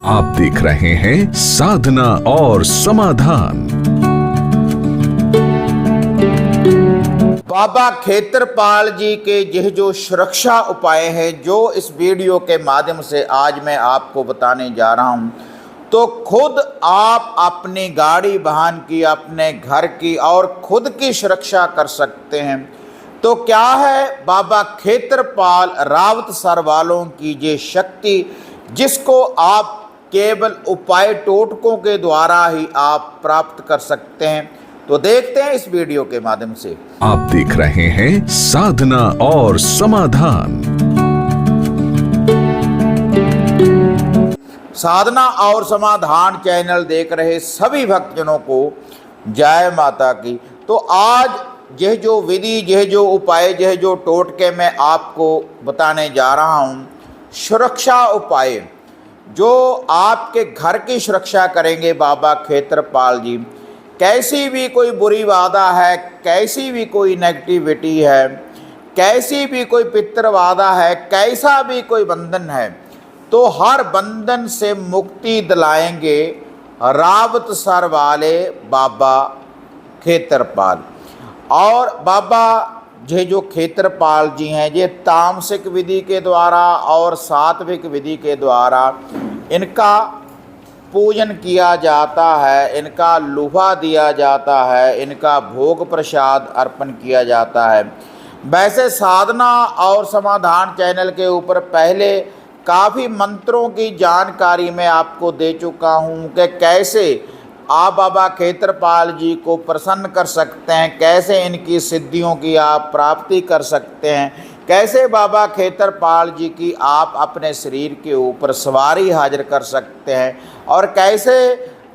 आप देख रहे हैं साधना और समाधान। बाबा खेत्रपाल जी के यह जो सुरक्षा उपाय हैं जो इस वीडियो के माध्यम से आज मैं आपको बताने जा रहा हूं, तो खुद आप अपनी गाड़ी वाहन की, अपने घर की और खुद की सुरक्षा कर सकते हैं। तो क्या है बाबा खेत्रपाल रावत सर वालों की ये शक्ति, जिसको आप केवल उपाय टोटकों के द्वारा ही आप प्राप्त कर सकते हैं। तो देखते हैं इस वीडियो के माध्यम से। आप देख रहे हैं साधना और समाधान। साधना और समाधान चैनल देख रहे सभी भक्तजनों को जय माता की। तो आज यह जो विधि, यह जो उपाय, यह जो टोटके मैं आपको बताने जा रहा हूँ, सुरक्षा उपाय जो आपके घर की सुरक्षा करेंगे बाबा खेत्रपाल जी। कैसी भी कोई बुरी बाधा है, कैसी भी कोई नेगेटिविटी है, कैसी भी कोई पितृबाधा है, कैसा भी कोई बंधन है, तो हर बंधन से मुक्ति दिलाएंगे रावत सर वाले बाबा खेत्रपाल। और बाबा ये जो खेत्रपाल जी हैं, ये तामसिक विधि के द्वारा और सात्विक विधि के द्वारा इनका पूजन किया जाता है, इनका लुभा दिया जाता है, इनका भोग प्रसाद अर्पण किया जाता है। वैसे साधना और समाधान चैनल के ऊपर पहले काफ़ी मंत्रों की जानकारी मैं आपको दे चुका हूँ कि कैसे आप बाबा खेत्रपाल जी को प्रसन्न कर सकते हैं, कैसे इनकी सिद्धियों की आप प्राप्ति कर सकते हैं, कैसे बाबा खेत्रपाल जी की आप अपने शरीर के ऊपर सवारी हाजिर कर सकते हैं, और कैसे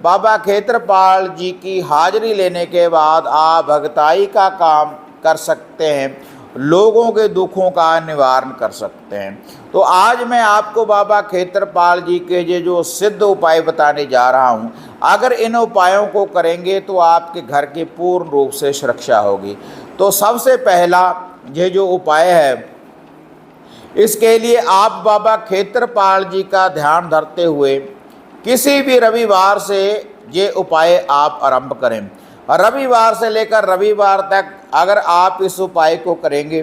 बाबा खेत्रपाल जी की हाजिरी लेने के बाद आप भगताई का काम कर सकते हैं, लोगों के दुखों का निवारण कर सकते हैं। तो आज मैं आपको बाबा खेत्रपाल जी के ये जो सिद्ध उपाय बताने जा रहा हूँ, अगर इन उपायों को करेंगे तो आपके घर की पूर्ण रूप से सुरक्षा होगी। तो सबसे पहला ये जो उपाय है, इसके लिए आप बाबा खेत्रपाल जी का ध्यान धरते हुए किसी भी रविवार से ये उपाय आप आरंभ करें। रविवार से लेकर रविवार तक अगर आप इस उपाय को करेंगे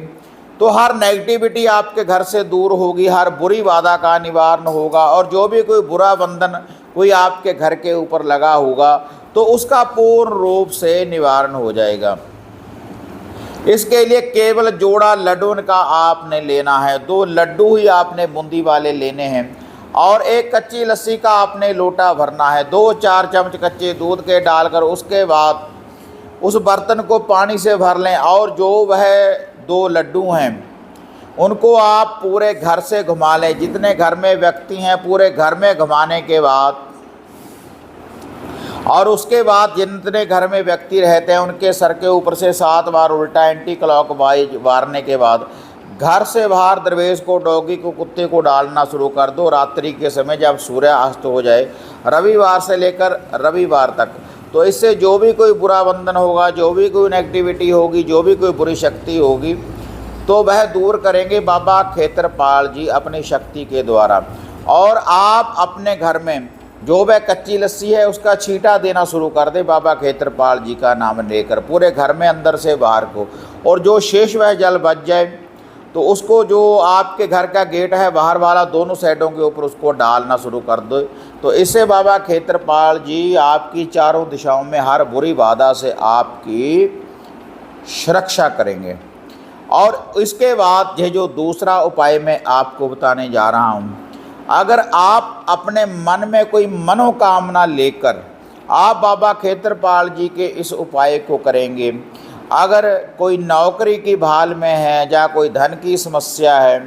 तो हर नेगेटिविटी आपके घर से दूर होगी, हर बुरी बाधा का निवारण होगा, और जो भी कोई बुरा बंधन कोई आपके घर के ऊपर लगा होगा तो उसका पूर्ण रूप से निवारण हो जाएगा। इसके लिए केवल जोड़ा लड्डू का आपने लेना है। 2 लड्डू ही आपने बूंदी वाले लेने हैं, और एक कच्ची लस्सी का आपने लोटा भरना है। 2-4 चम्मच कच्चे दूध के डालकर उसके बाद उस बर्तन को पानी से भर लें, और जो वह 2 लड्डू हैं उनको आप पूरे घर से घुमा लें। जितने घर में व्यक्ति हैं पूरे घर में घुमाने के बाद, और उसके बाद जितने घर में व्यक्ति रहते हैं उनके सर के ऊपर से 7 बार उल्टा एंटी क्लॉकवाइज मारने के बाद घर से बाहर दरवेश को, डॉगी को, कुत्ते को डालना शुरू कर दो। रात्रि के समय जब सूर्य अस्त हो जाए, रविवार से लेकर रविवार तक, तो इससे जो भी कोई बुरा बंधन होगा, जो भी कोई नेगेटिविटी होगी, जो भी कोई बुरी शक्ति होगी, तो वह दूर करेंगे बाबा खेत्रपाल जी अपनी शक्ति के द्वारा। और आप अपने घर में जो वह कच्ची लस्सी है उसका छींटा देना शुरू कर दे बाबा खेत्रपाल जी का नाम लेकर पूरे घर में, अंदर से बाहर को। और जो शेष वह जल बच जाए तो उसको, जो आपके घर का गेट है बाहर वाला, दोनों साइडों के ऊपर उसको डालना शुरू कर दो। तो इससे बाबा खेत्रपाल जी आपकी चारों दिशाओं में हर बुरी बाधा से आपकी सुरक्षा करेंगे। और इसके बाद ये जो दूसरा उपाय मैं आपको बताने जा रहा हूँ, अगर आप अपने मन में कोई मनोकामना लेकर आप बाबा खेत्रपाल जी के इस उपाय को करेंगे, अगर कोई नौकरी की भाल में है या कोई धन की समस्या है,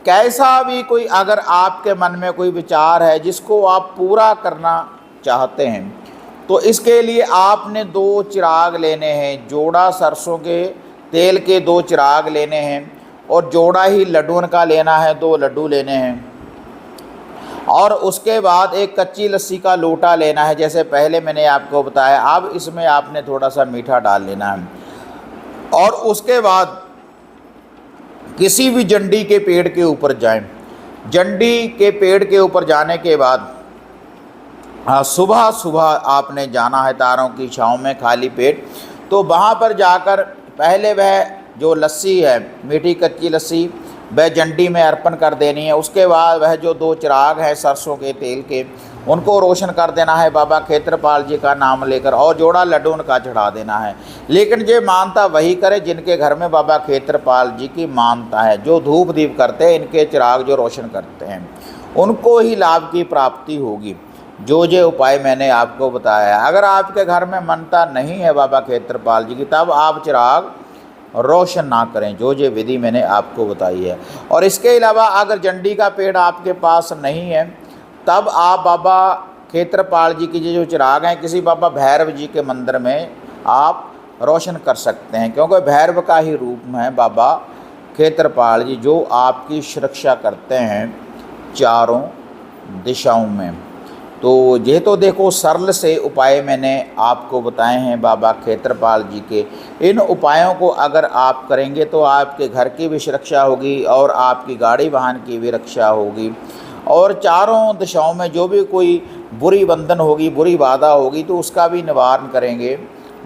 कैसा भी कोई अगर आपके मन में कोई विचार है जिसको आप पूरा करना चाहते हैं, तो इसके लिए आपने 2 चिराग लेने हैं। जोड़ा सरसों के तेल के 2 चिराग लेने हैं, और जोड़ा ही लड्डू का लेना है, 2 लड्डू लेने हैं। और उसके बाद एक कच्ची लस्सी का लोटा लेना है, जैसे पहले मैंने आपको बताया। अब इसमें आपने थोड़ा सा मीठा डाल लेना है। और उसके बाद किसी भी जंडी के पेड़ के ऊपर जाएं। जंडी के पेड़ के ऊपर जाने के बाद सुबह सुबह आपने जाना है तारों की छाँव में खाली पेट। तो वहाँ पर जाकर पहले वह जो लस्सी है, मीठी कच्ची लस्सी, वह जंडी में अर्पण कर देनी है। उसके बाद वह जो 2 चिराग हैं सरसों के तेल के, उनको रोशन कर देना है बाबा खेत्रपाल जी का नाम लेकर, और जोड़ा लड्डू उनका चढ़ा देना है। लेकिन ये मानता वही करे जिनके घर में बाबा खेत्रपाल जी की मानता है, जो धूप दीप करते हैं, इनके चिराग जो रोशन करते हैं, उनको ही लाभ की प्राप्ति होगी। जो उपाय मैंने आपको बताया है। अगर आपके घर में मानता नहीं है बाबा खेत्रपाल जी की, तब आप चिराग रोशन ना करें, जो विधि मैंने आपको बताई है। और इसके अलावा अगर जंडी का पेड़ आपके पास नहीं है, तब आप बाबा खेत्रपाल जी की जो चिराग हैं किसी बाबा भैरव जी के मंदिर में आप रोशन कर सकते हैं, क्योंकि भैरव का ही रूप है बाबा खेत्रपाल जी, जो आपकी सुरक्षा करते हैं चारों दिशाओं में। तो ये तो देखो सरल से उपाय मैंने आपको बताए हैं बाबा खेत्रपाल जी के। इन उपायों को अगर आप करेंगे तो आपके घर की भी सुरक्षा होगी और आपकी गाड़ी वाहन की भी रक्षा होगी, और चारों दिशाओं में जो भी कोई बुरी बंधन होगी, बुरी बाधा होगी, तो उसका भी निवारण करेंगे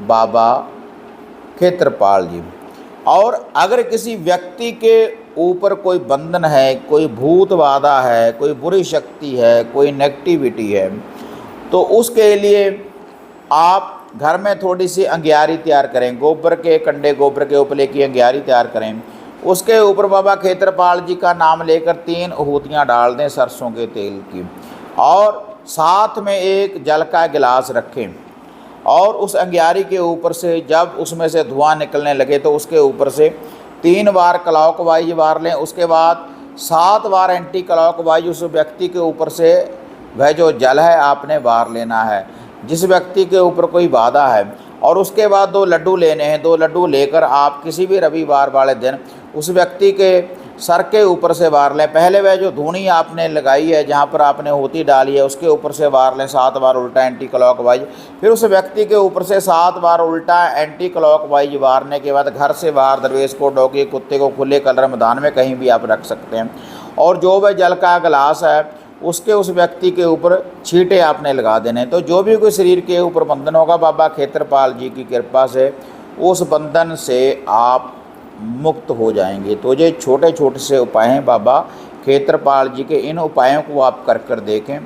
बाबा खेत्रपाल जी। और अगर किसी व्यक्ति के ऊपर कोई बंधन है, कोई भूत बाधा है, कोई बुरी शक्ति है, कोई नेगेटिविटी है, तो उसके लिए आप घर में थोड़ी सी अंगियारी तैयार करें, गोबर के कंडे, गोबर के उपले की अंगियारी तैयार करें। उसके ऊपर बाबा खेत्रपाल जी का नाम लेकर 3 आहूतियाँ डाल दें सरसों के तेल की, और साथ में एक जल का गिलास रखें, और उस अंगियारी के ऊपर से जब उसमें से धुआं निकलने लगे तो उसके ऊपर से 3 बार क्लॉकवाइज वार लें। उसके बाद 7 बार एंटी क्लॉकवाइज उस व्यक्ति के ऊपर से वह जो जल है आपने वार लेना है, जिस व्यक्ति के ऊपर कोई बाधा है। और उसके बाद 2 लड्डू लेने हैं। 2 लड्डू लेकर आप किसी भी रविवार वाले दिन उस व्यक्ति के सर के ऊपर से वार लें। पहले वह जो धूनी आपने लगाई है, जहाँ पर आपने होती डाली है, उसके ऊपर से वार लें 7 बार उल्टा एंटी क्लॉकवाइज। फिर उस व्यक्ति के ऊपर से 7 बार उल्टा एंटी क्लॉकवाइज वारने के बाद घर से बाहर दरवेश को, डॉगी, कुत्ते को खुले कलर मैदान में कहीं भी आप रख सकते हैं। और जो वह जल का गिलास है उसके उस व्यक्ति के ऊपर छींटे आपने लगा देने। तो जो भी कोई शरीर के ऊपर बंधन होगा, बाबा खेत्रपाल जी की कृपा से उस बंधन से आप मुक्त हो जाएंगे। तो ये छोटे छोटे से उपाय हैं बाबा खेत्रपाल जी के। इन उपायों को आप कर देखें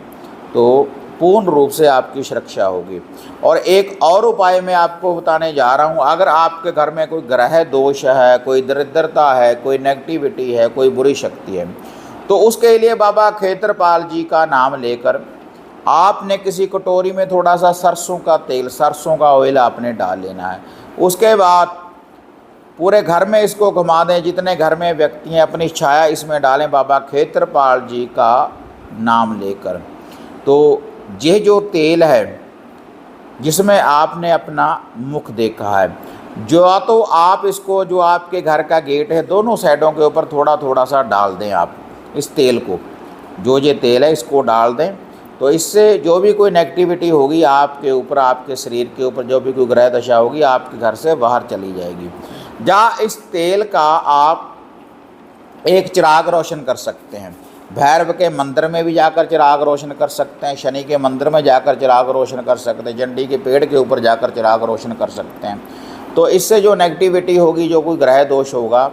तो पूर्ण रूप से आपकी सुरक्षा होगी। और एक और उपाय मैं आपको बताने जा रहा हूँ। अगर आपके घर में कोई ग्रह दोष है, कोई दरिद्रता है, कोई नेगेटिविटी है, कोई बुरी शक्ति है, तो उसके लिए बाबा खेत्रपाल जी का नाम लेकर आपने किसी कटोरी में थोड़ा सा सरसों का तेल, सरसों का ऑयल आपने डाल लेना है। उसके बाद पूरे घर में इसको घुमा दें। जितने घर में व्यक्ति हैं अपनी छाया इसमें डालें बाबा खेत्रपाल जी का नाम लेकर। तो ये जो तेल है जिसमें आपने अपना मुख देखा है, जो तो आप इसको, जो आपके घर का गेट है, दोनों साइडों के ऊपर थोड़ा थोड़ा सा डाल दें आप इस तेल को। जो ये तेल है इसको डाल दें, तो इससे जो भी कोई नेगेटिविटी होगी आपके ऊपर, आपके शरीर के ऊपर, जो भी कोई ग्रह दशा होगी, आपके घर से बाहर चली जाएगी। जहाँ इस तेल का आप एक चिराग रोशन कर सकते हैं। भैरव के मंदिर में भी जाकर चिराग रोशन कर सकते हैं, शनि के मंदिर में जाकर चिराग रोशन कर सकते हैं, जंडी के पेड़ के ऊपर जाकर चिराग रोशन कर सकते हैं। तो इससे जो नेगेटिविटी होगी, जो कोई ग्रह दोष होगा,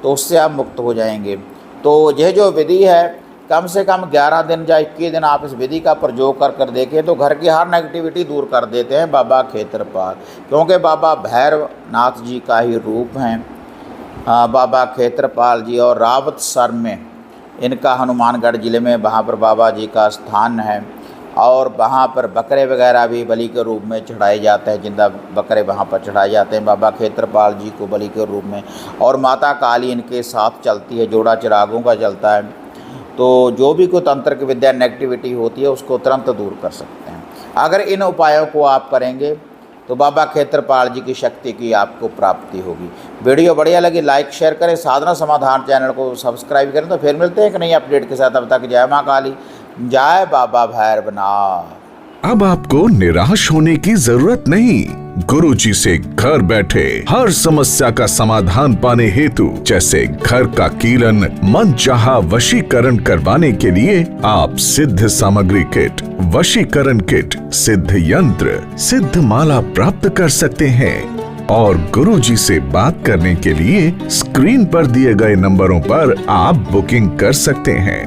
तो उससे आप मुक्त हो जाएंगे। तो यह जो विधि है कम से कम 11 दिन या 21 दिन आप इस विधि का प्रयोग कर देखें तो घर की हर नेगेटिविटी दूर कर देते हैं बाबा खेत्रपाल। क्योंकि बाबा भैरवनाथ जी का ही रूप हैं बाबा खेत्रपाल जी। और रावतसर में इनका, हनुमानगढ़ ज़िले में, वहाँ पर बाबा जी का स्थान है। और वहाँ पर बकरे वगैरह भी बलि के रूप में चढ़ाए जाते हैं, जिंदा बकरे वहाँ पर चढ़ाए जाते हैं बाबा खेत्रपाल जी को बलि के रूप में। और माता काली इनके साथ चलती है, जोड़ा चिरागों का चलता है। तो जो भी कोई तंत्र की विद्या नेगेटिविटी होती है उसको तुरंत दूर कर सकते हैं। अगर इन उपायों को आप करेंगे तो बाबा खेत्रपाल जी की शक्ति की आपको प्राप्ति होगी। वीडियो बढ़िया लगी लाइक शेयर करें, साधना समाधान चैनल को सब्सक्राइब करें। तो फिर मिलते हैं एक नई अपडेट के साथ। तब तक जय माँ काली, जय बाबा भैरवनाथ। अब आपको निराश होने की जरूरत नहीं। गुरुजी से घर बैठे हर समस्या का समाधान पाने हेतु, जैसे घर का कीलन, मनचाहा वशीकरण करवाने के लिए आप सिद्ध सामग्री किट, वशीकरण किट, सिद्ध यंत्र, सिद्ध माला प्राप्त कर सकते हैं। और गुरुजी से बात करने के लिए स्क्रीन पर दिए गए नंबरों पर आप बुकिंग कर सकते हैं।